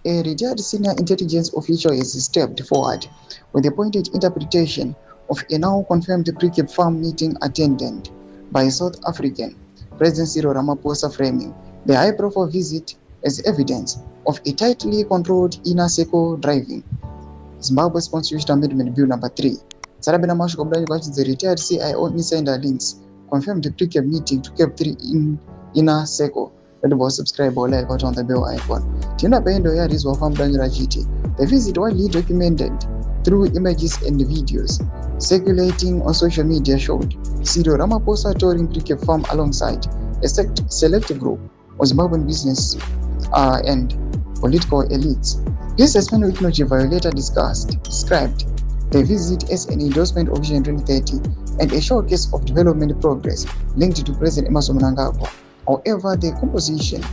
A retired senior intelligence official has stepped forward with a pointed interpretation of a now confirmed Precabe farm meeting attended by South African President Cyril Ramaphosa, framing the high-profile visit as evidence of a tightly controlled inner circle driving Zimbabwe's Constitutional Amendment Bill number 3. Sarabina Mashuko Mdanyi the retired CIO insider links confirmed the Precabe meeting to CAB3 in inner circle. Red was subscribe or like on the bell icon. Tina Pendo Yaris wa farm Mdanyi Rachiti. The visit widely documented through images and videos circulating on social media showed Cyril Ramaphosa touring Precabe farm alongside a select group of Zimbabwean business and political elites. This assessment Wiknochi violator described the visit as an endorsement of Vision 2030 and a showcase of development progress linked to President Emmerson Mnangagwa. However, the composition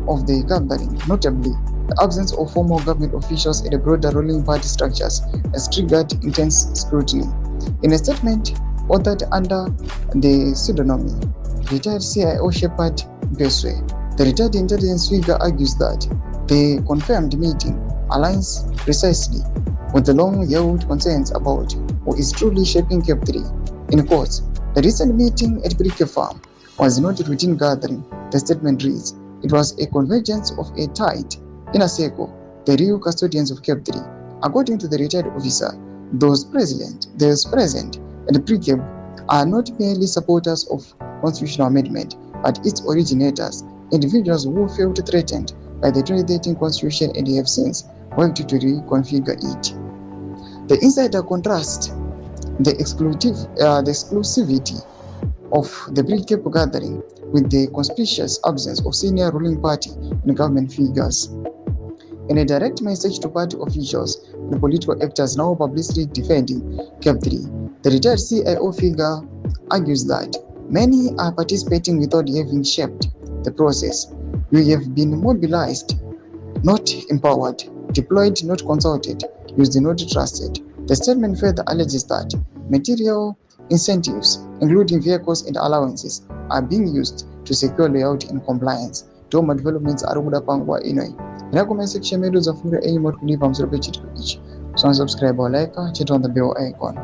of the gathering, notably the absence of formal government officials and the broader ruling party structures, has triggered intense scrutiny. In a statement authored under the pseudonym retired CIO Shepard Beswe, the retired intelligence figure argues that the confirmed meeting aligns precisely with the long-held concerns about who is truly shaping CAB3. In quotes, the recent meeting at Precabe Farm was not a routine gathering, the statement reads. It was a convergence of a tight inner circle, the real custodians of CAB3. According to the retired officer, those present at the Precabe are not merely supporters of constitutional amendment, but its originators, individuals who felt threatened by the 2013 Constitution and have since worked to reconfigure it. The insider contrasts the exclusivity of the Precabe gathering with the conspicuous absence of senior ruling party and government figures. In a direct message to party officials and political actors now publicly defending CAB3, the retired CIO figure argues that many are participating without having shaped the process. We have been mobilized, not empowered, deployed, not consulted, used, not trusted. The statement further alleges that material incentives, including vehicles and allowances, are being used to secure loyalty and compliance. Doma developments are kuda pangwa inoi. In comment section, medu za fungira any more kulipa msoro pe chitu ichi. So subscribe or like, hit on the bell icon.